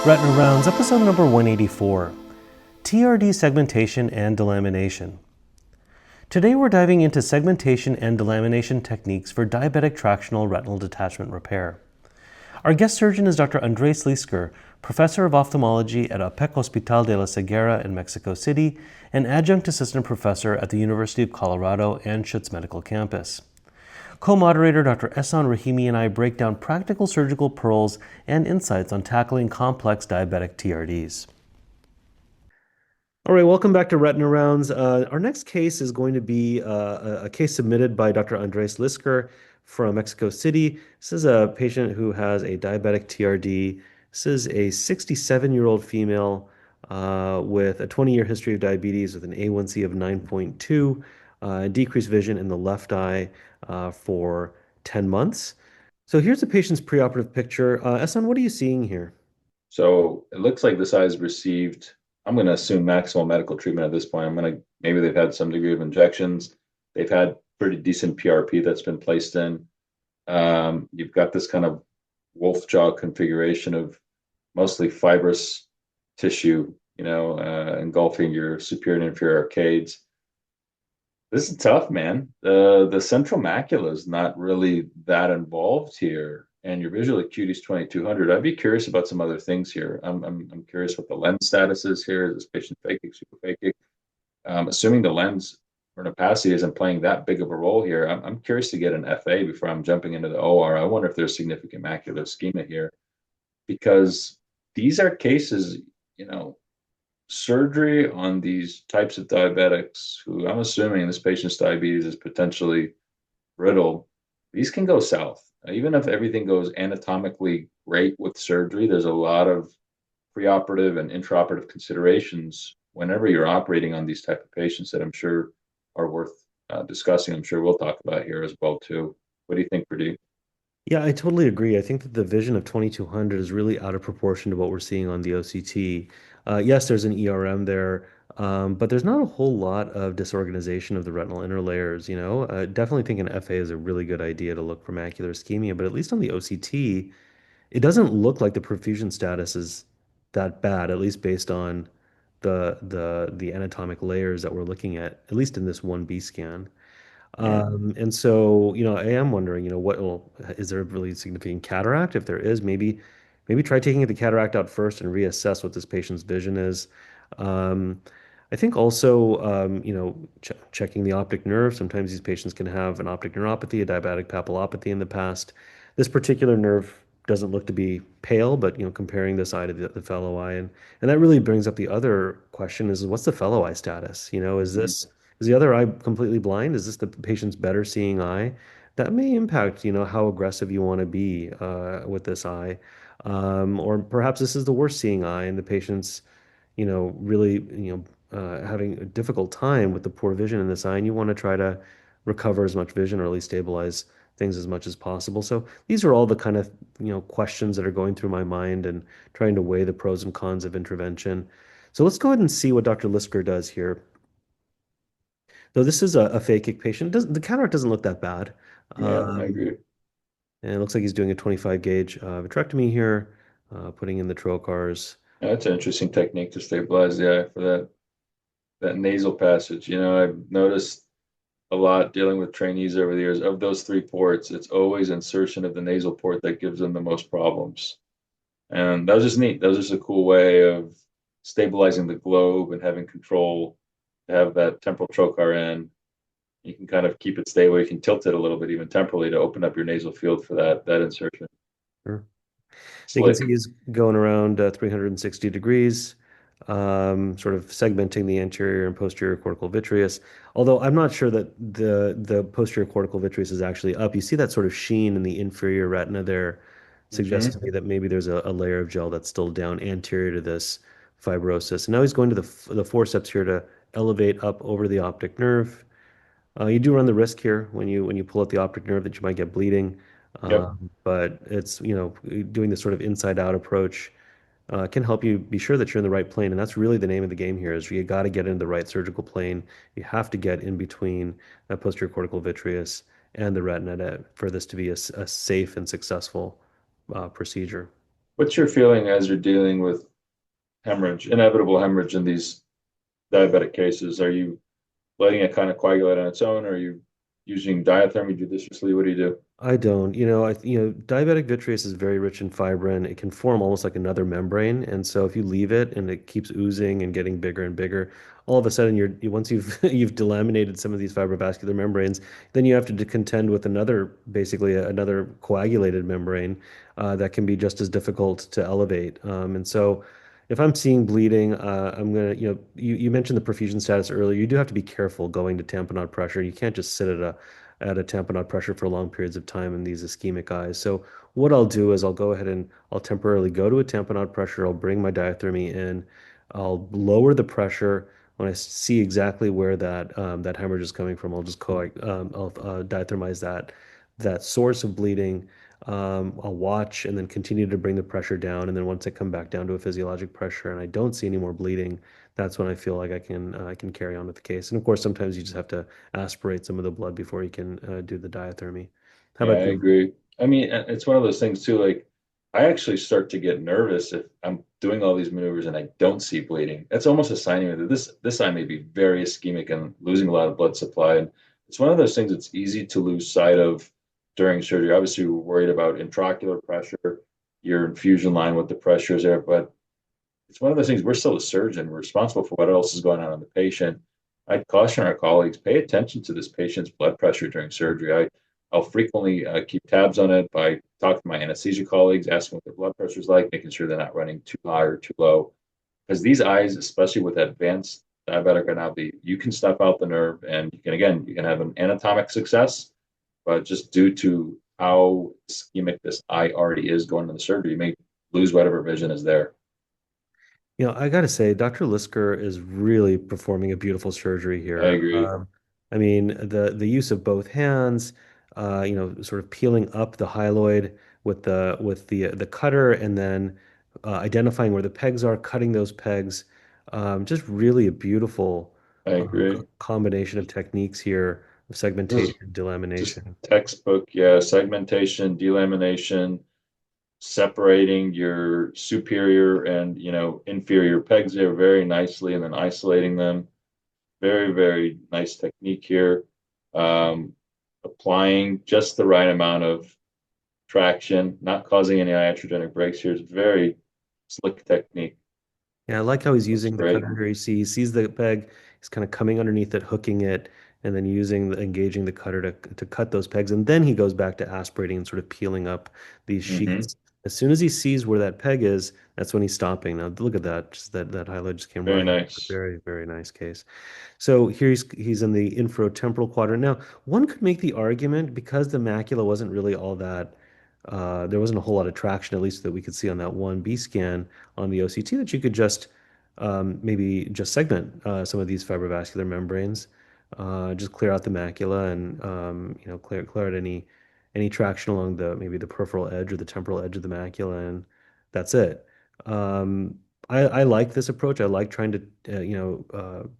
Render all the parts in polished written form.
RetinaRounds, episode number 184, TRD Segmentation and Delamination. Today we're diving into segmentation and delamination techniques for diabetic tractional retinal detachment repair. Our guest surgeon is Dr. Lisker, professor of ophthalmology at APEC Hospital de la Ceguera in Mexico City and adjunct assistant professor at the University of Colorado Anschutz Medical Campus. Co-moderator Dr. Ehsan Rahimy and I break down practical surgical pearls and insights on tackling complex diabetic TRDs. All right, welcome back to RetinaRounds. Our next case is going to be a case submitted by Dr. Lisker from Mexico City. This is a patient who has a diabetic TRD. This is a 67-year-old female with a 20-year history of diabetes with an A1C of 9.2, decreased vision in the left eye for 10 months. So here's the patient's preoperative picture. Ehsan, what are you seeing here? So it looks like this eye has received, I'm going to assume maximal medical treatment at this point. Maybe they've had some degree of injections. They've had pretty decent PRP that's been placed in. You've got this kind of wolf jaw configuration of mostly fibrous tissue, engulfing your superior and inferior arcades. This is tough, man. The central macula is not really that involved here, and your visual acuity is 2200. I'd be curious about some other things here. I'm curious what the lens status is here. Is this patient phakic, superphakic? Assuming the lens or opacity isn't playing that big of a role here, I'm curious to get an FA before I'm jumping into the OR. I wonder if there's significant macular ischemia here, because these are cases, surgery on these types of diabetics who I'm assuming this patient's diabetes is potentially brittle, these can go south. Even if everything goes anatomically great with surgery, there's a lot of preoperative and intraoperative considerations whenever you're operating on these type of patients that I'm sure are worth discussing. I'm sure we'll talk about here as well too. What do you think, Pradeep? Yeah, I totally agree. I think that the vision of 2200 is really out of proportion to what we're seeing on the OCT. Yes, there's an ERM there, but there's not a whole lot of disorganization of the retinal inner layers, Definitely think an FA is a really good idea to look for macular ischemia, but at least on the OCT, it doesn't look like the perfusion status is that bad, at least based on the anatomic layers that we're looking at least in this 1B scan. Yeah. And so, I am wondering, is there a really significant cataract? If there is, maybe try taking the cataract out first and reassess what this patient's vision is. Um, I think also, checking the optic nerve. Sometimes these patients can have an optic neuropathy, a diabetic papillopathy in the past. This particular nerve doesn't look to be pale, but, comparing this eye to the fellow eye. And that really brings up the other question is what's the fellow eye status? Is the other eye completely blind? Is this the patient's better seeing eye? That may impact, how aggressive you want to be with this eye. Or perhaps this is the worst seeing eye and the patient's, really, having a difficult time with the poor vision in this eye, and you want to try to recover as much vision or at least stabilize things as much as possible. So these are all the kind of, questions that are going through my mind and trying to weigh the pros and cons of intervention. So let's go ahead and see what Dr. Lisker does here. So this is a phakic patient. The cataract doesn't look that bad. Yeah, I Um, agree. and it looks like he's doing a 25 gauge vitrectomy here, putting in the trocars. That's an interesting technique to stabilize the eye for that nasal passage. I've noticed a lot dealing with trainees over the years. Of those three ports, it's always insertion of the nasal port that gives them the most problems. And that was just neat. That was just a cool way of stabilizing the globe and having control to have that temporal trocar in. You can kind of keep it stable. You can tilt it a little bit, even temporally, to open up your nasal field for that insertion. Sure. You can see Slick. he's going around 360 degrees, sort of segmenting the anterior and posterior cortical vitreous. Although I'm not sure that the posterior cortical vitreous is actually up. You see that sort of sheen in the inferior retina there, suggests to Hmm. me that maybe there's a layer of gel that's still down anterior to this fibrosis. And now he's going to the forceps here to elevate up over the optic nerve. You do run the risk here when you pull out the optic nerve that you might get bleeding, Yep. but it's doing this sort of inside out approach can help you be sure that you're in the right plane, and that's really the name of the game here. Is you got to get into the right surgical plane. You have to get in between that posterior cortical vitreous and the retina for this to be a safe and successful procedure. What's your feeling as you're dealing with hemorrhage, inevitable hemorrhage in these diabetic cases? Are you letting it kind of coagulate on its own? Or are you using diathermy judiciously? What do you do? I don't. Diabetic vitreous is very rich in fibrin. It can form almost like another membrane, and so if you leave it and it keeps oozing and getting bigger and bigger, all of a sudden once you've you've delaminated some of these fibrovascular membranes, then you have to contend with basically another coagulated membrane that can be just as difficult to elevate. And so, if I'm seeing bleeding, I'm gonna, you mentioned the perfusion status earlier. You do have to be careful going to tamponade pressure. You can't just sit at a tamponade pressure for long periods of time in these ischemic eyes. So what I'll do is I'll go ahead and I'll temporarily go to a tamponade pressure. I'll bring my diathermy in. I'll lower the pressure when I see exactly where that hemorrhage is coming from. I'll diathermize that source of bleeding. I'll watch and then continue to bring the pressure down. And then once I come back down to a physiologic pressure and I don't see any more bleeding, that's when I feel like I can carry on with the case. And of course, sometimes you just have to aspirate some of the blood before you can do the diathermy. How Yeah, about I you? agree. I mean, it's one of those things too. Like, I actually start to get nervous if I'm doing all these maneuvers and I don't see bleeding. That's almost a sign to me that this eye may be very ischemic and losing a lot of blood supply. And it's one of those things that's easy to lose sight of during surgery. Obviously, we're worried about intraocular pressure, your infusion line, what the pressure is there, but it's one of those things. We're still a surgeon. We're responsible for what else is going on in the patient. I caution our colleagues, pay attention to this patient's blood pressure during surgery. I'll frequently keep tabs on it by talking to my anesthesia colleagues, asking what their blood pressure is like, making sure they're not running too high or too low. Because these eyes, especially with advanced diabetic retinopathy, you can step out the nerve and you can have an anatomic success, but just due to how ischemic this eye already is going into the surgery, you may lose whatever vision is there. I got to say, Dr. Lisker is really performing a beautiful surgery I here. agree. I mean, the use of both hands, sort of peeling up the hyaloid with the cutter, and then identifying where the pegs are, cutting those pegs. Just really a beautiful I agree. combination of techniques here of This segmentation, is just delamination. textbook, yeah, segmentation, delamination, separating your superior and inferior pegs there very nicely and then isolating them. Very, very nice technique here. Um, Applying just the right amount of traction, not causing any iatrogenic breaks here is very slick technique. Yeah, I like how he's Looks using the great. cutter here. He sees the peg, he's kind of coming underneath it, hooking it, and then engaging the cutter to cut those pegs. And then he goes back to aspirating and sort of peeling up these Hmm. sheets. As soon as he sees where that peg is, that's when he's stopping. Now look at that. Just that highlight just came Very right off. nice. Very, very nice case. So here he's in the infratemporal quadrant. Now, one could make the argument because the macula wasn't really all that, there wasn't a whole lot of traction, at least that we could see on that 1B scan on the OCT, that you could just maybe just segment some of these fibrovascular membranes, just clear out the macula and clear out any traction along the maybe the peripheral edge or the temporal edge of the macula, and that's it. Um, I like this approach. I like trying to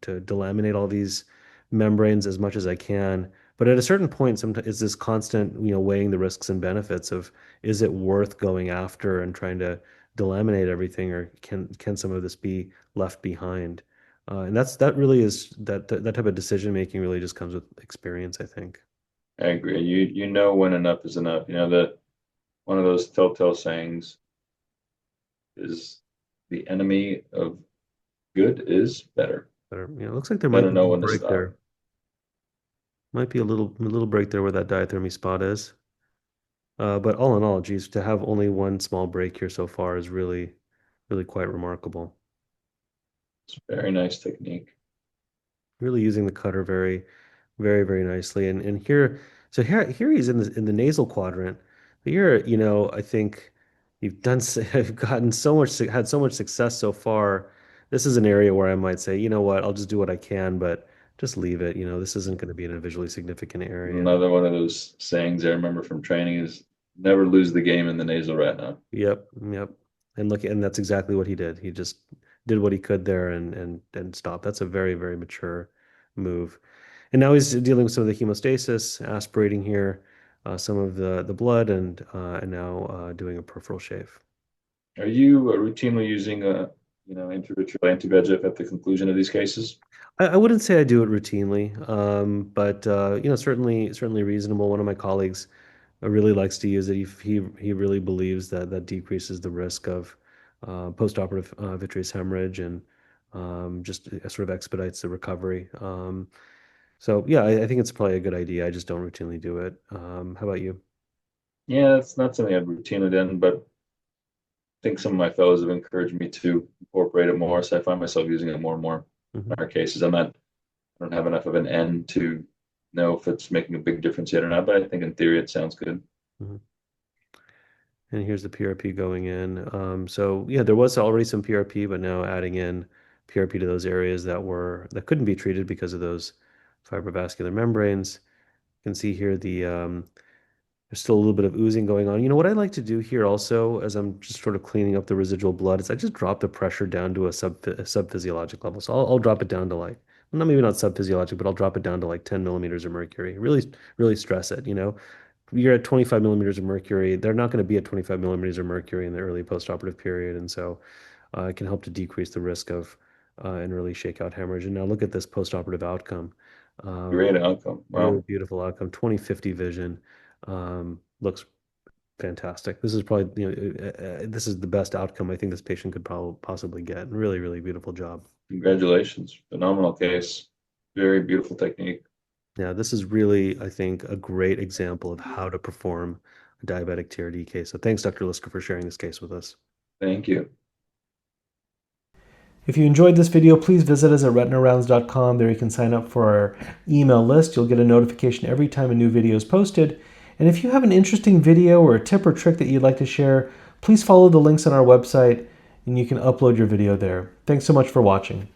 delaminate all these membranes as much as I can. But at a certain point, sometimes it's this constant, weighing the risks and benefits of, is it worth going after and trying to delaminate everything, or can some of this be left behind? And that really is that type of decision making really just comes with experience, I think. I agree. You know when enough is enough. You know that one of those telltale sayings is the enemy of good is better. But it looks like there might Better be a know little when to break stop. there. Might be a little break there where that diathermy spot is. But all in all, geez, to have only one small break here so far is really, really quite remarkable. It's very nice technique. Really using the cutter very, very, very nicely. And here he's in the nasal quadrant. But here, I think have gotten so much, had so much success so far. This is an area where I might say, you know what, I'll just do what I can, but just leave it. This isn't going to be in a visually significant area. Another one of those sayings I remember from training is never lose the game in the nasal retina. Yep, yep. And that's exactly what he did. He just did what he could there and stopped. That's a very, very mature move. And now he's dealing with some of the hemostasis, aspirating here some of the blood, and now doing a peripheral shave. Are you routinely using a intravitreal anti-VEGF at the conclusion of these cases? I wouldn't say I do it routinely, but certainly reasonable. One of my colleagues really likes to use it. He really believes that that decreases the risk of postoperative vitreous hemorrhage and just sort of expedites the recovery. So yeah, I think it's probably a good idea. I just don't routinely do it. How about you? Yeah, it's not something I've routinely done, but I think some of my fellows have encouraged me to incorporate it more. So I find myself using it more and more in Hmm. our cases. I don't have enough of an N to know if it's making a big difference yet or not, but I think in theory it sounds good. Hmm. And here's the PRP going in. So yeah, there was already some PRP, but now adding in PRP to those areas that couldn't be treated because of those fibrovascular membranes. You can see here there's still a little bit of oozing going on. You know what I like to do here also, as I'm just sort of cleaning up the residual blood, is I just drop the pressure down to a subphysiologic level. So I'll drop it down to like, well, not maybe not subphysiologic, but I'll drop it down to like 10 millimeters of mercury. Really stress it. You're at 25 millimeters of mercury. They're not going to be at 25 millimeters of mercury in the early postoperative period, and so it can help to decrease the risk of an early shakeout hemorrhage. And now look at this postoperative outcome. Great outcome. Really Wow. beautiful outcome. 20/50 vision. Looks fantastic. This is probably, this is the best outcome I think this patient could probably possibly get. Really beautiful job. Congratulations. Phenomenal case. Very beautiful technique. Yeah, this is really, I think, a great example of how to perform a diabetic TRD case. So thanks, Dr. Lisker, for sharing this case with us. Thank you. If you enjoyed this video, please visit us at RetinaRounds.com. There you can sign up for our email list. You'll get a notification every time a new video is posted. And if you have an interesting video or a tip or trick that you'd like to share, please follow the links on our website and you can upload your video there. Thanks so much for watching.